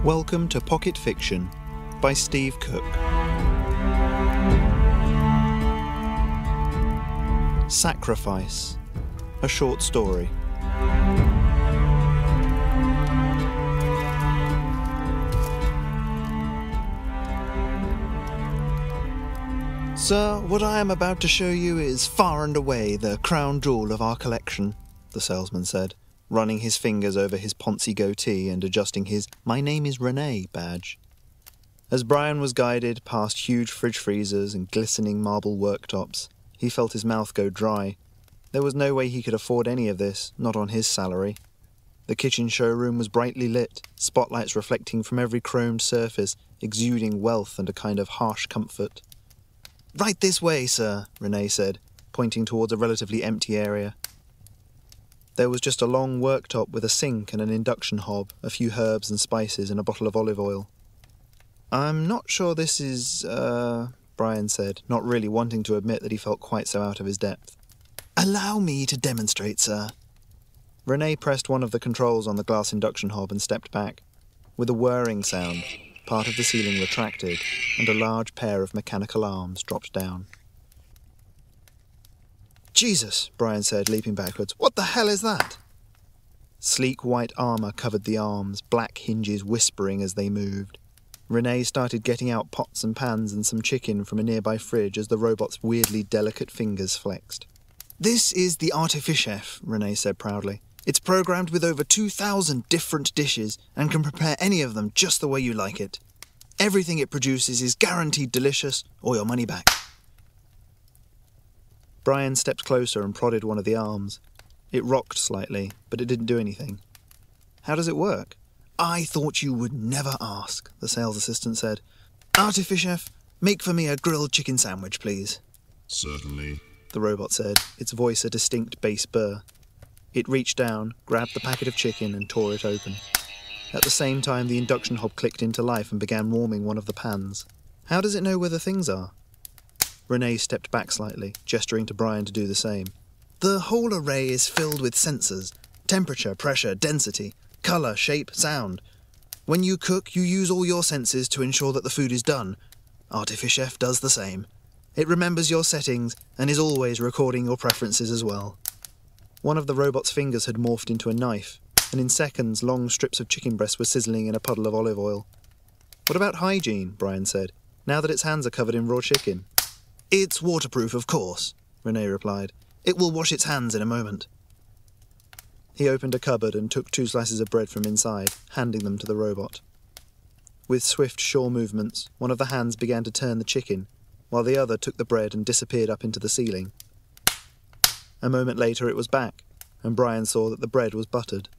Welcome to Pocket Fiction by Steve Cook. Sacrifice, a short story. Sir, what I am about to show you is far and away the crown jewel of our collection, the salesman said, running his fingers over his poncy goatee and adjusting his "My name is Renee" badge. As Brian was guided past huge fridge freezers and glistening marble worktops, he felt his mouth go dry. There was no way he could afford any of this, not on his salary. The kitchen showroom was brightly lit, spotlights reflecting from every chromed surface, exuding wealth and a kind of harsh comfort. "Right this way, sir," Renee said, pointing towards a relatively empty area. There was just a long worktop with a sink and an induction hob, a few herbs and spices, and a bottle of olive oil. "I'm not sure this is, Brian said, not really wanting to admit that he felt quite so out of his depth. "Allow me to demonstrate, sir." Renee pressed one of the controls on the glass induction hob and stepped back. With a whirring sound, part of the ceiling retracted, and a large pair of mechanical arms dropped down. "Jesus," Brian said, leaping backwards. "What the hell is that?" Sleek white armour covered the arms, black hinges whispering as they moved. Renee started getting out pots and pans and some chicken from a nearby fridge as the robot's weirdly delicate fingers flexed. "This is the Artifichef," Renee said proudly. "It's programmed with over 2,000 different dishes and can prepare any of them just the way you like it. Everything it produces is guaranteed delicious or your money back." Brian stepped closer and prodded one of the arms. It rocked slightly, but it didn't do anything. "How does it work?" "I thought you would never ask," the sales assistant said. "Artifichef, make for me a grilled chicken sandwich, please." "Certainly," the robot said, its voice a distinct bass burr. It reached down, grabbed the packet of chicken and tore it open. At the same time, the induction hob clicked into life and began warming one of the pans. "How does it know where the things are?" Renee stepped back slightly, gesturing to Brian to do the same. "The whole array is filled with sensors. Temperature, pressure, density, colour, shape, sound. When you cook, you use all your senses to ensure that the food is done. Artifichef does the same. It remembers your settings and is always recording your preferences as well." One of the robot's fingers had morphed into a knife, and in seconds long strips of chicken breast were sizzling in a puddle of olive oil. "What about hygiene?" Brian said, "now that its hands are covered in raw chicken?" "It's waterproof, of course," Renee replied. "It will wash its hands in a moment." He opened a cupboard and took 2 slices of bread from inside, handing them to the robot. With swift shore movements, one of the hands began to turn the chicken, while the other took the bread and disappeared up into the ceiling. A moment later it was back, and Brian saw that the bread was buttered.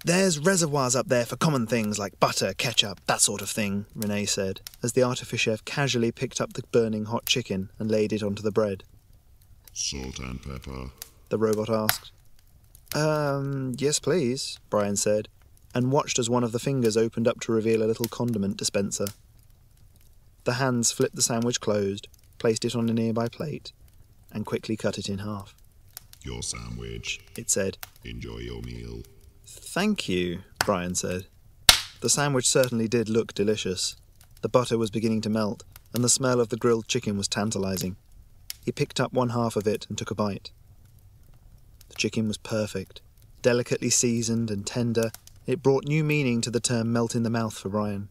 "There's reservoirs up there for common things like butter, ketchup, that sort of thing," Renee said, as the Artifichef casually picked up the burning hot chicken and laid it onto the bread. "Salt and pepper?" the robot asked. Yes please," Brian said, and watched as one of the fingers opened up to reveal a little condiment dispenser. The hands flipped the sandwich closed, placed it on a nearby plate, and quickly cut it in half. "Your sandwich," it said. "Enjoy your meal." "Thank you," Brian said. The sandwich certainly did look delicious. The butter was beginning to melt, and the smell of the grilled chicken was tantalizing. He picked up one half of it and took a bite. The chicken was perfect. Delicately seasoned and tender, it brought new meaning to the term melt in the mouth for Brian.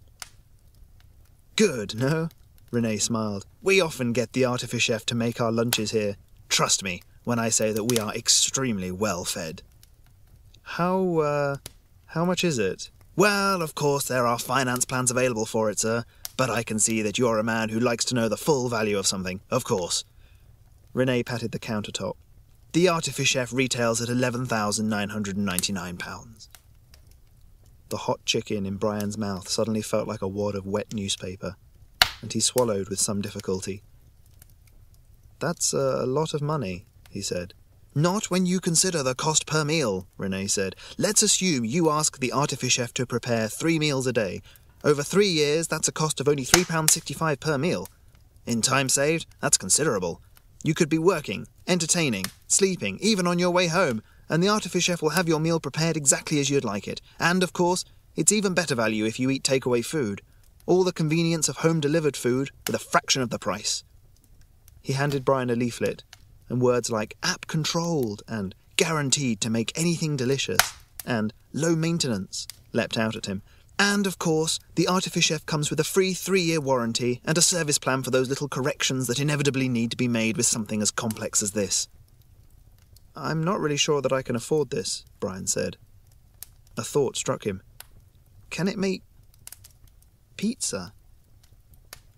"Good, no?" Renee smiled. "We often get the Artifichef to make our lunches here. Trust me when I say that we are extremely well fed." How much is it?" "Well, of course there are finance plans available for it, sir, but I can see that you're a man who likes to know the full value of something, of course." Renee patted the countertop. "The Artifichef retails at £11,999. The hot chicken in Brian's mouth suddenly felt like a wad of wet newspaper, and he swallowed with some difficulty. "That's a lot of money," he said. "Not when you consider the cost per meal," Renee said. "Let's assume you ask the Artifichef to prepare 3 meals a day. Over 3 years, that's a cost of only £3.65 per meal. In time saved, that's considerable. You could be working, entertaining, sleeping, even on your way home, and the Artifichef will have your meal prepared exactly as you'd like it. And, of course, It's even better value if you eat takeaway food. All the convenience of home-delivered food with a fraction of the price. He handed Brian a leaflet, and words like app-controlled and guaranteed to make anything delicious and low maintenance leapt out at him. And, of course, the Artifichef comes with a free 3-year warranty and a service plan for those little corrections that inevitably need to be made with something as complex as this. I'm not really sure that I can afford this, Brian said. A thought struck him. Can it make pizza?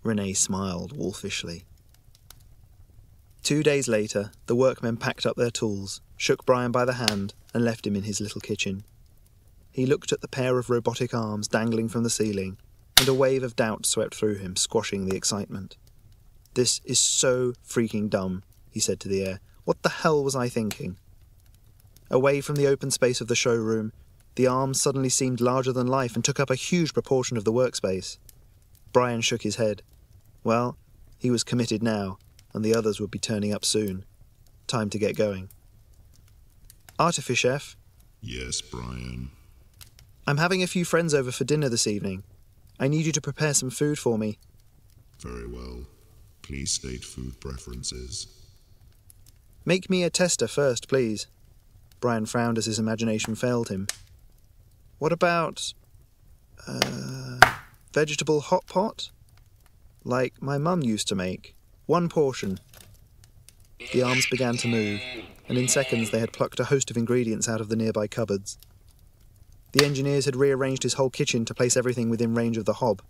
Renee smiled wolfishly. 2 days later, the workmen packed up their tools, shook Brian by the hand, and left him in his little kitchen. He looked at the pair of robotic arms dangling from the ceiling, and a wave of doubt swept through him, squashing the excitement. This is so freaking dumb, he said to the air. What the hell was I thinking? Away from the open space of the showroom, the arms suddenly seemed larger than life and took up a huge proportion of the workspace. Brian shook his head. Well, he was committed now, and the others would be turning up soon. Time to get going. Artifichef? Yes, Brian. I'm having a few friends over for dinner this evening. I need you to prepare some food for me. Very well. Please state food preferences. Make me a tester first, please. Brian frowned as his imagination failed him. What about... vegetable hot pot? Like my mum used to make. 1 portion. The arms began to move, and in seconds they had plucked a host of ingredients out of the nearby cupboards. The engineers had rearranged his whole kitchen to place everything within range of the hob,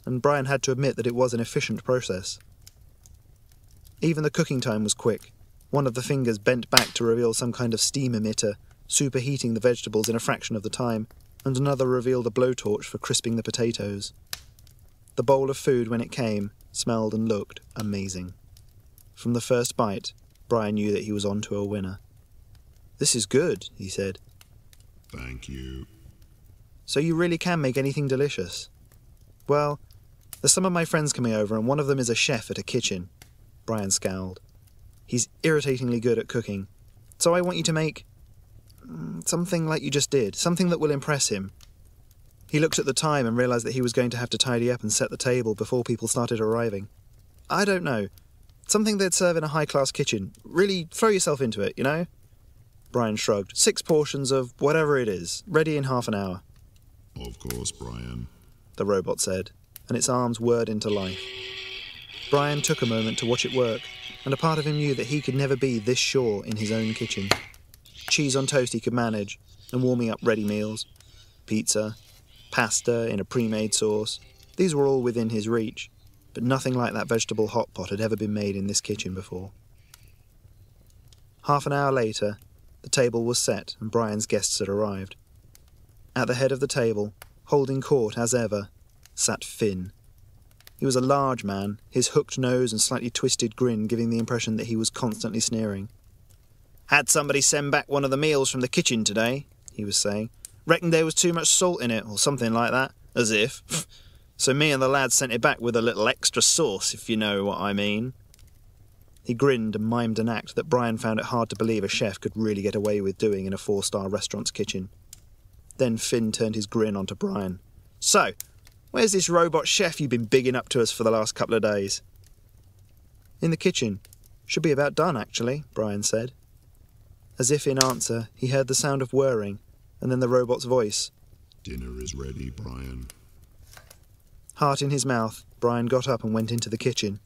and Brian had to admit that it was an efficient process. Even the cooking time was quick. One of the fingers bent back to reveal some kind of steam emitter, superheating the vegetables in a fraction of the time, and another revealed a blowtorch for crisping the potatoes. The bowl of food, when it came, smelled and looked amazing. From the first bite, Brian knew that he was on to a winner. This is good, he said. Thank you. So you really can make anything delicious? Well, there's some of my friends coming over, and one of them is a chef at a kitchen. Brian scowled. He's irritatingly good at cooking. So I want you to make... something like you just did. Something that will impress him. He looked at the time and realised that he was going to have to tidy up and set the table before people started arriving. I don't know. Something they'd serve in a high-class kitchen. Really throw yourself into it, you know? Brian shrugged. 6 portions of whatever it is, ready in half an hour. Of course, Brian. The robot said, and its arms whirred into life. Brian took a moment to watch it work, and a part of him knew that he could never be this sure in his own kitchen. Cheese on toast he could manage, and warming up ready meals. Pizza, pasta in a pre-made sauce. These were all within his reach, but nothing like that vegetable hot pot had ever been made in this kitchen before. Half an hour later, the table was set and Brian's guests had arrived. At the head of the table, holding court as ever, sat Finn. He was a large man, his hooked nose and slightly twisted grin giving the impression that he was constantly sneering. Had somebody send back one of the meals from the kitchen today, he was saying. Reckoned there was too much salt in it, or something like that. As if. So me and the lads sent it back with a little extra sauce, if you know what I mean. He grinned and mimed an act that Brian found it hard to believe a chef could really get away with doing in a 4-star restaurant's kitchen. Then Finn turned his grin onto Brian. So, where's this robot chef you've been bigging up to us for the last couple of days? In the kitchen. Should be about done, actually, Brian said. As if in answer, he heard the sound of whirring, and then the robot's voice. Dinner is ready, Brian. Heart in his mouth, Brian got up and went into the kitchen.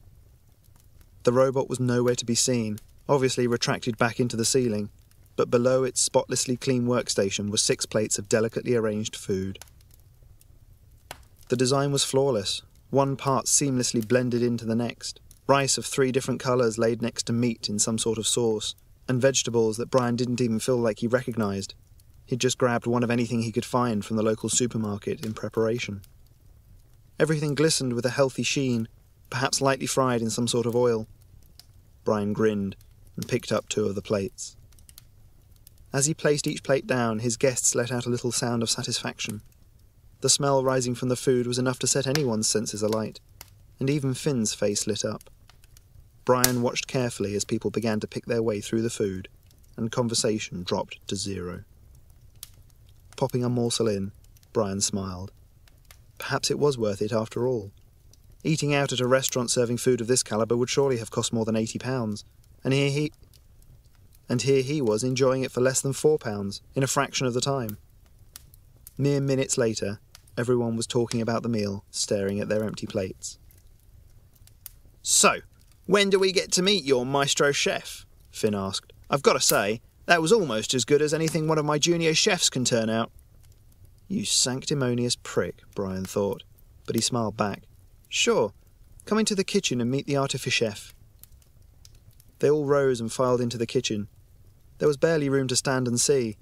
The robot was nowhere to be seen, obviously retracted back into the ceiling, but below its spotlessly clean workstation were 6 plates of delicately arranged food. The design was flawless, one part seamlessly blended into the next, rice of 3 different colours laid next to meat in some sort of sauce, and vegetables that Brian didn't even feel like he recognised. He'd just grabbed one of anything he could find from the local supermarket in preparation. Everything glistened with a healthy sheen, perhaps lightly fried in some sort of oil. Brian grinned and picked up 2 of the plates. As he placed each plate down, his guests let out a little sound of satisfaction. The smell rising from the food was enough to set anyone's senses alight, and even Finn's face lit up. Brian watched carefully as people began to pick their way through the food, and conversation dropped to 0. Popping a morsel in, Brian smiled. Perhaps it was worth it after all. Eating out at a restaurant serving food of this calibre would surely have cost more than £80, and here he was enjoying it for less than £4, in a fraction of the time. Mere minutes later, everyone was talking about the meal, staring at their empty plates. "So, when do we get to meet your maestro chef?" Finn asked. "I've got to say, that was almost as good as anything one of my junior chefs can turn out." "You sanctimonious prick," Brian thought, but he smiled back. "Sure, come into the kitchen and meet the artifice-chef." They all rose and filed into the kitchen. There was barely room to stand and see,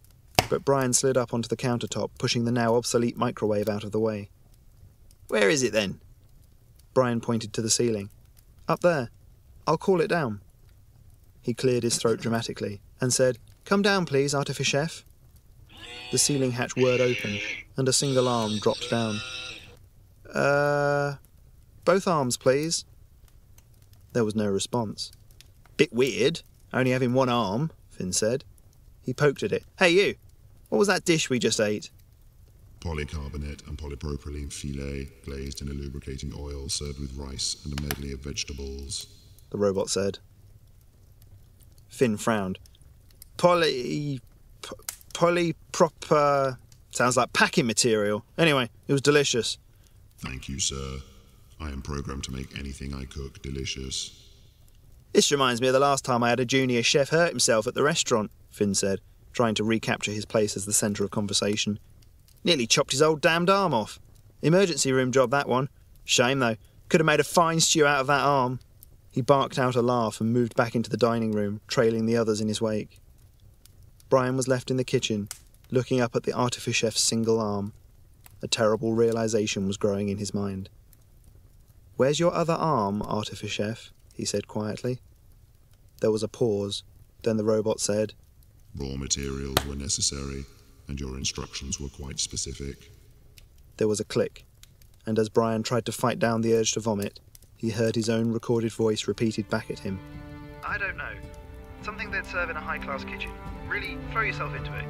but Brian slid up onto the countertop, pushing the now obsolete microwave out of the way. "Where is it then?" Brian pointed to the ceiling. "Up there. I'll call it down." He cleared his throat dramatically and said, "Come down, please, artifice-chef." The ceiling hatch whirred open, and a single arm dropped down. Both arms, please." There was no response. "Bit weird, only having one arm," Finn said. He poked at it. "Hey, you! What was that dish we just ate?" Polycarbonate and polypropylene filet glazed in a lubricating oil served with rice and a medley of vegetables," the robot said. Finn frowned. Polyproper... sounds like packing material. Anyway, it was delicious." "Thank you, sir. I am programmed to make anything I cook delicious." "This reminds me of the last time I had a junior chef hurt himself at the restaurant," Finn said, trying to recapture his place as the centre of conversation. "Nearly chopped his old damned arm off. Emergency room job, that one. Shame, though. Could have made a fine stew out of that arm." He barked out a laugh and moved back into the dining room, trailing the others in his wake. Brian was left in the kitchen, looking up at the artifice-chef's single arm. A terrible realisation was growing in his mind. "Where's your other arm, artifice-chef?" he said quietly. There was a pause. Then the robot said, "Raw materials were necessary, and your instructions were quite specific." There was a click, and as Brian tried to fight down the urge to vomit, he heard his own recorded voice repeated back at him. "I don't know. Something they'd serve in a high-class kitchen. Really throw yourself into it."